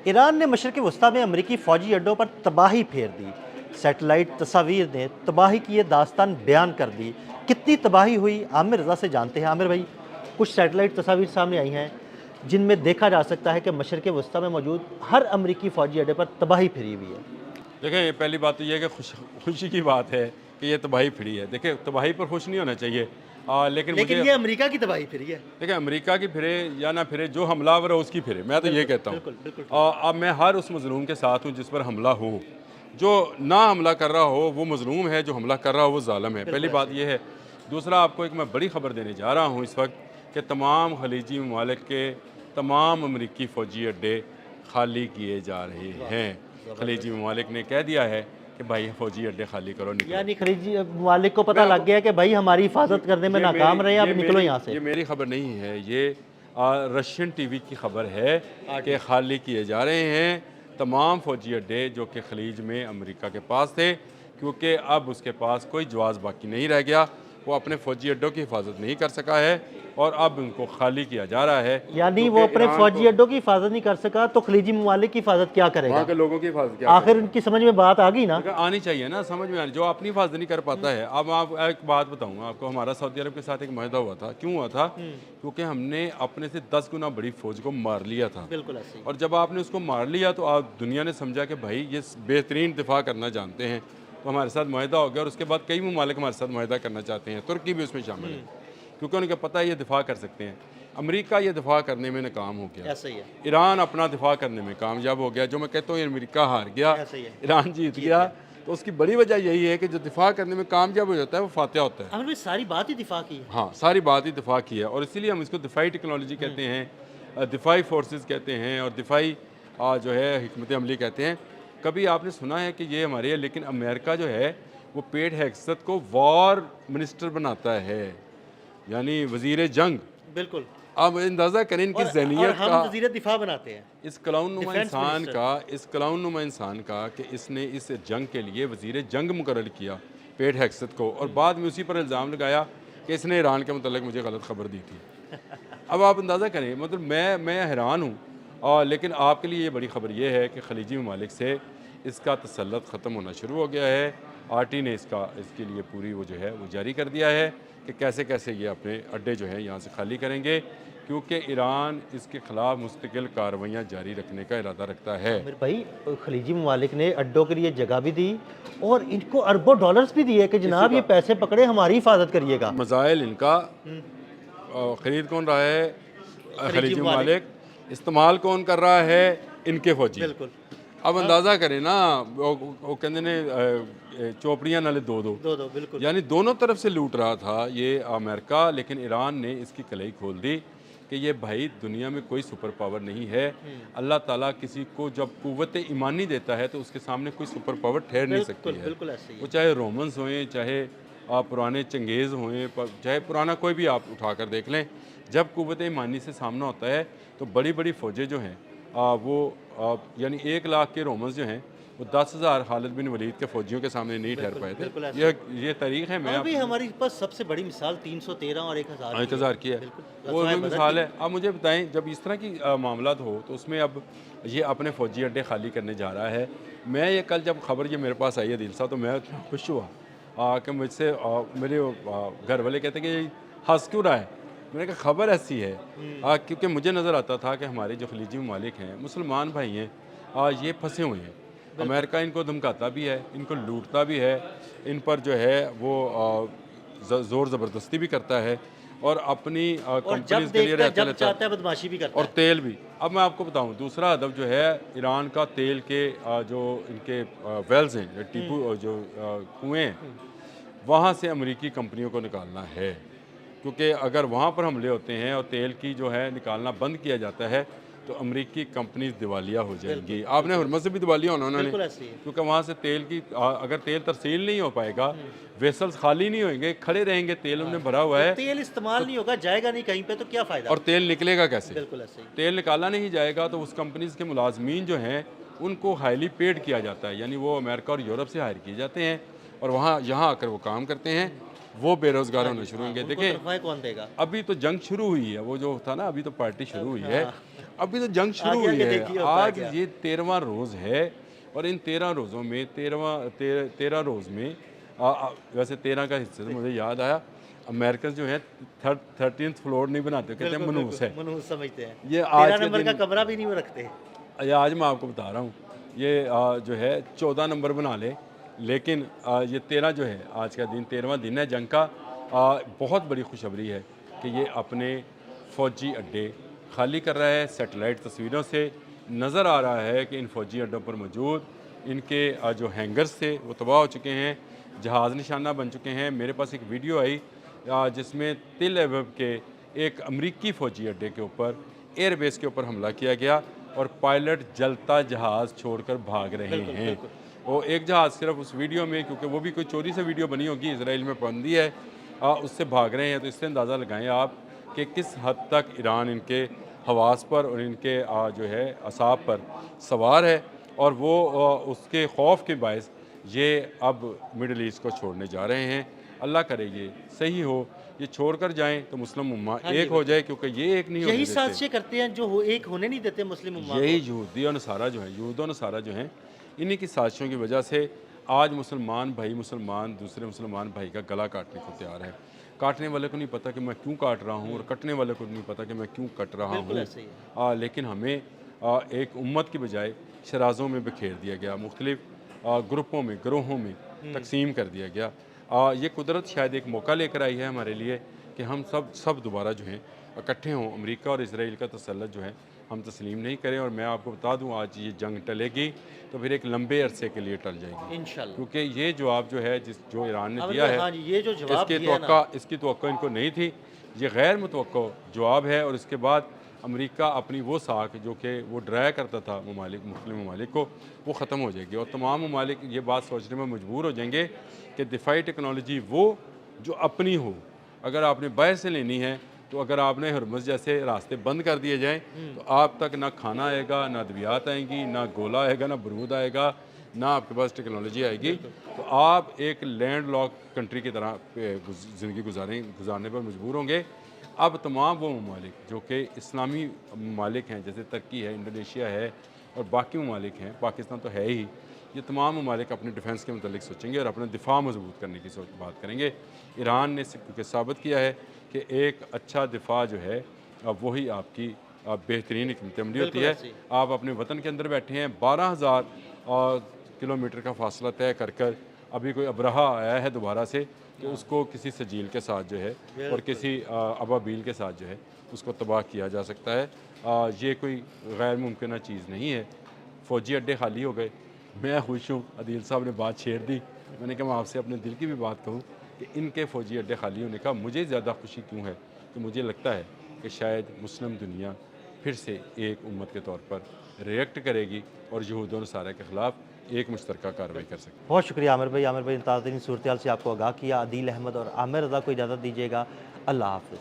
Iran ने मशरक़ वस्ता में अमरीकी फ़ौजी अड्डों पर तबाही फेर दी। सैटेलाइट तस्वीर ने तबाही की ये दास्तान बयान कर दी। कितनी तबाही हुई, आमिर रज़ा से जानते हैं। आमिर भाई, कुछ सैटेलाइट तस्वीर सामने आई हैं जिनमें देखा जा सकता है कि मशरक़ वस्ता में मौजूद हर अमरीकी फ़ौजी अड्डे पर तबाही फिरी हुई है। देखें, पहली बात तो ये है कि खुशी की बात है कि ये तबाही फिरी है। देखिए, तबाही पर खुश नहीं होना चाहिए, लेकिन लेकिन मुझे ये अमरीका की तबाही फिरी है। देखिए, अमेरिका की फिरे या ना फिरे, जो हमलावर है उसकी फिरे, मैं तो ये कहता हूँ। बिल्कुल बिल्कुल। अब मैं हर उस मजलूम के साथ हूँ जिस पर हमला हो। जो ना हमला कर रहा हो वो मजलूम है, जो हमला कर रहा हो वो जालिम है। पहली बात ये है। दूसरा, आपको एक मैं बड़ी खबर देने जा रहा हूँ इस वक्त कि तमाम खलीजी ममालिक के तमाम अमरीकी फ़ौजी अड्डे खाली किए जा रहे हैं। खलीजी ममालिक ने कह दिया है कि भाई फ़ौजी अड्डे खाली करो, निकलो। यानी खलीजी मालिक को पता लग गया कि भाई हमारी हिफाजत करने में नाकाम रहे, अब निकलो यहाँ से। ये मेरी खबर नहीं है, ये रशियन टीवी की खबर है कि खाली किए जा रहे हैं तमाम फ़ौजी अड्डे जो कि खलीज में अमेरिका के पास थे, क्योंकि अब उसके पास कोई जवाज़ बाकी नहीं रह गया। वो अपने फ़ौजी अड्डों की हिफाजत नहीं कर सका है और अब उनको खाली किया जा रहा है। यानी वो अपने फौजी अड्डों की हिफाजत नहीं कर सका तो खलीजी ममालिक की हिफाजत क्या करेगा? वहाँ के लोगों की हिफाजत क्या आखिर उनकी समझ में बात आ गई ना। आनी चाहिए ना, समझ में आनी। जो अपनी हिफाजत नहीं कर पाता है। अब आप एक बात बताऊंगा आपको, हमारा सऊदी अरब के साथ एक माहिदा हुआ था। क्यों हुआ था? क्योंकि हमने अपने से 10 गुना बड़ी फौज को मार लिया था। बिल्कुल ऐसे ही। और जब आपने उसको मार लिया तो आप दुनिया ने समझा कि भाई ये बेहतरीन दिफा करना जानते हैं, तो हमारे साथ माहिदा हो गया। और उसके बाद कई ममालिक हमारे साथ माहिदा करना चाहते हैं, तुर्की भी उसमें शामिल है, क्योंकि उनको पता है ये दिफा कर सकते हैं। अमेरिका ये दिफा करने में नाकाम हो गया, ऐसा ही है। ईरान अपना दिफा करने में कामयाब हो गया। जो मैं कहता हूँ अमेरिका हार गया, ऐसा ही है। ईरान जीत गया। तो उसकी बड़ी वजह यही है कि जो दिफा करने में कामयाब हो जाता है वो फातिहा होता है। आमिर भाई, सारी बात ही दिफा की है। हाँ, सारी बात ही दिफा की है, और इसीलिए हम इसको दिफाई टेक्नोलॉजी कहते हैं, दिफाई फोर्सेस कहते हैं, और दिफाई जो है हिकमत अमली कहते हैं। कभी आपने सुना है कि ये हमारे, लेकिन अमेरिका जो है वो पेट हेक्सत को वॉर मिनिस्टर बनाता है, यानी वजीर जंग। बिल्कुल। अब अंदाज़ा करें इनकी ज़हनियत हम का, वज़ीर दिफा बनाते हैं। इस कलाउनुमा डिफेंस इंसान मिनिस्टर। का, इस कलाउनुमा इंसान का कि इसने इस जंग के लिए वजीर जंग मुकर्रर किया पेट हेक्सत को, और बाद में उसी पर इल्ज़ाम लगाया कि इसने ईरान के मतलब मुझे गलत खबर दी थी। अब आप अंदाज़ा करें, मतलब मैं हैरान हूँ। लेकिन आपके लिए ये बड़ी खबर ये है कि खलीजी ममालिक से इसका तसल्लुत ख़त्म होना शुरू हो गया है। आरटी ने इसके लिए पूरी वो जो है वो जारी कर दिया है कि कैसे कैसे ये अपने अड्डे जो हैं यहाँ से खाली करेंगे, क्योंकि ईरान इसके ख़िलाफ़ मुस्तकिल कार्रवाइयाँ जारी रखने का इरादा रखता है। आमिर भाई, खलीजी ममालिक ने अड्डों के लिए जगह भी दी और इनको अरबों डॉलर्स भी दिए कि जनाब ये पैसे पकड़े, हमारी हिफाजत करिएगा। मज़ाइल इनका, ख़रीद कौन रहा है? खलीजी ममालिक। इस्तेमाल कौन कर रहा है? इनके फ़ौजी। बिल्कुल। अब अंदाज़ा करें ना, वो कहते ने चौपड़ियाँ नाले दो दो, बिल्कुल। यानी दोनों तरफ से लूट रहा था ये अमेरिका। लेकिन ईरान ने इसकी कलई खोल दी कि ये भाई दुनिया में कोई सुपर पावर नहीं है। अल्लाह ताला किसी को जब कुव्वत ईमानी देता है तो उसके सामने कोई सुपर पावर ठहर नहीं सकती है। बिल्कुल ऐसे ही वो चाहे रोमन्स हों, चाहे आप पुराने चंगेज़ हों, चाहे पुराना कोई भी आप उठा कर देख लें, जब कुव्वत ईमानी से सामना होता है तो बड़ी बड़ी फ़ौजें जो हैं यानी 1 लाख के रोमन्स जो हैं वो 10,000 खालिद बिन वलीद के फ़ौजियों के सामने नहीं ठहर पाए थे। ये तारीख है। मैं अभी हमारे पास सबसे बड़ी मिसाल 313 और 1000 की है, वो भी मिसाल है। अब मुझे बताएं, जब इस तरह की मामला हो तो उसमें अब ये अपने फ़ौजी अड्डे खाली करने जा रहा है। मैं ये कल जब खबर ये मेरे पास आई है दिल सा, तो मैं खुश हुआ कि मुझसे मेरे घर वाले कहते कि हंस क्यों रहा है। मैंने कहा खबर ऐसी है, क्योंकि मुझे नज़र आता था कि हमारे जो खलीजी ममालिक हैं, मुसलमान भाई हैं, ये फंसे हुए हैं। अमेरिका इनको धमकाता भी है, इनको लूटता भी है, इन पर जो है वो ज़ोर ज़बरदस्ती भी करता है, और अपनी कंपनीज के लिए रहता है, बदमाशी भी करता और तेल भी। अब मैं आपको बताऊं, दूसरा अदब जो है ईरान का, तेल के जो इनके वेल्स हैं, टीपू जो कुएँ हैं, वहाँ से अमेरिकी कंपनियों को निकालना है। क्योंकि अगर वहाँ पर हमले होते हैं और तेल की जो है निकालना बंद किया जाता है तो अमेरिकी कंपनीज दिवालिया हो जाएंगी। आपने हुरमत से भी दिवालिया होना उन्होंने, क्योंकि वहाँ से तेल की अगर तेल तरसील नहीं हो पाएगा, वेसल्स खाली नहीं होंगे, खड़े रहेंगे, तेल उन्हें भरा हुआ है, तेल इस्तेमाल नहीं होगा, जाएगा नहीं कहीं पे, तो क्या फ़ायदा? और तेल निकलेगा कैसे? बिल्कुल ऐसे ही। तेल निकाला नहीं जाएगा तो उस कंपनीज के मुलाजमीन जो हैं उनको हाईली पेड किया जाता है, यानी वो अमेरिका और यूरोप से हायर किए जाते हैं और यहाँ आकर वो काम करते हैं। वो बेरोजगार होने शुरू होंगे। देखिए कौन देगा? अभी तो जंग शुरू हुई है, वो जो था ना, अभी तो पार्टी शुरू हुई है। अभी तो जंग शुरू आगे हुई आगे है। देखिए होता है आज क्या। ये 13वां रोज़ है और इन 13 रोज़ों में 13 रोज़ में वैसे 13 का हिस्से से मुझे याद आया, अमेरिकन जो है 13th फ्लोर नहीं बनाते, कहते हैं मनूस है। मनहूस समझते हैं। ये 13 आज के नंबर का दिन, कमरा भी नहीं वो रखते। ये आज मैं आपको बता रहा हूँ, ये जो है 14 नंबर बना ले, लेकिन ये 13 जो है आज का दिन 13वां दिन है जंग का। बहुत बड़ी खुशखबरी है कि ये अपने फ़ौजी अड्डे खाली कर रहा है। सैटेलाइट तस्वीरों से नज़र आ रहा है कि इन फ़ौजी अड्डों पर मौजूद इनके जो हैंगर्स थे वो तबाह हो चुके हैं, जहाज़ निशाना बन चुके हैं। मेरे पास एक वीडियो आई जिसमें तिल अवीव के एक अमरीकी फ़ौजी अड्डे के ऊपर एयरबेस के ऊपर हमला किया गया और पायलट जलता जहाज़ छोड़कर भाग रहे हैं। वो एक जहाज़ सिर्फ उस वीडियो में, क्योंकि वो भी कोई चोरी से वीडियो बनी होगी, इसराइल में पाबंदी है, उससे भाग रहे हैं। तो इससे अंदाज़ा लगाएं आप कि किस हद तक ईरान इनके हवास पर और इनके जो है असाब पर सवार है, और वो उसके खौफ के बायस ये अब मिडल ईस्ट को छोड़ने जा रहे हैं। अल्लाह करे ये सही हो, ये छोड़कर जाएं तो मुस्लिम उम्मा एक हो जाए, क्योंकि ये एक नहीं होने यही देते। साजिशें करते हैं जो एक होने नहीं देते मुस्लिम उम्मा यही को। यहूदी और नसारा जो है, यहूद और नसारा जो हैं, इन्हीं की साजिशों की वजह से आज मुसलमान भाई मुसलमान दूसरे मुसलमान भाई का गला काटने को तैयार है। काटने वाले को नहीं पता कि मैं क्यों काट रहा हूँ, और कटने वाले को नहीं पता कि मैं क्यों कट रहा बिल्कुल हूँ। ऐसे ही है। लेकिन हमें एक उम्मत की बजाय शराज़ों में बिखेर दिया गया, मुख्तलिफ ग्रुपों में, गिरोहों में तकसीम कर दिया गया। ये कुदरत शायद एक मौका लेकर आई है हमारे लिए कि हम सब दोबारा जो हैं इकट्ठे हों। अमेरिका और इसराइल का तसल्लुत जो है हम तस्लीम नहीं करें। और मैं आपको बता दूं, आज ये जंग टलेगी तो फिर एक लंबे अरसे के लिए टल जाएगी, इंशाल्लाह। क्योंकि ये जवाब जो है जो ईरान ने दिया है, हाँ जी, ये जो जवाब दिया है ना, इसकी तवक्को इनको नहीं थी। ये गैर मुतवक्को जवाब है। और इसके बाद अमेरिका अपनी वो साख जो कि वो डराया करता था मुस्लिम ममालिक को, वो ख़त्म हो जाएगी। और तमाम ममालिक ये बात सोचने में मजबूर हो जाएंगे कि दिफाई टेक्नोलॉजी वो जो अपनी हो। अगर आपने बाहर से लेनी है तो अगर आपने हरमुज़ जैसे रास्ते बंद कर दिए जाएं तो आप तक ना खाना आएगा, ना अद्वियात आएंगी, ना गोला आएगा, ना बरूद आएगा, ना आपके पास टेक्नोलॉजी आएगी। तो आप एक लैंड लॉक कंट्री की तरह ज़िंदगी गुजारने पर मजबूर होंगे। अब तमाम वो ममालिक जो कि इस्लामी ममालिक हैं, जैसे तुर्की है, इंडोनेशिया है और बाकी ममालिक हैं, पाकिस्तान तो है ही, ये तमाम ममालिक अपने डिफेंस के मतलब सोचेंगे और अपना दिफा मजबूत करने की बात करेंगे। ईरान ने क्योंकि साबित किया है कि एक अच्छा दिफा जो है वही आपकी बेहतरीन हिकमत अमली होती है। आप अपने वतन के अंदर बैठे हैं, 12,000 किलोमीटर का फासला तय कर कर अभी कोई अबरहा आया है दोबारा से कि उसको किसी सजील के साथ जो है और किसी अबाबील के साथ जो है उसको तबाह किया जा सकता है। ये कोई गैर मुमकिन चीज़ नहीं है। फ़ौजी अड्डे खाली हो गए, मैं खुश हूँ। अदील साहब ने बात छेड़ दी, मैंने कहा मैं आपसे अपने दिल की भी बात कहूँ कि इनके फ़ौजी अड्डे खाली होने का मुझे ज़्यादा खुशी क्यों है, तो मुझे लगता है कि शायद मुस्लिम दुनिया फिर से एक उम्मत के तौर पर रिएक्ट करेगी और यहूद और नसारा के ख़िलाफ़ एक मुश्तरका कार्रवाई कर सकती है। बहुत शुक्रिया आमिर भाई। आमिर भाई ने ताज़ा सूरत हाल से आपको आगाह किया। आदिल अहमद और आमिर रज़ा को इजाज़त दीजिएगा। अल्लाह हाफ़िज़।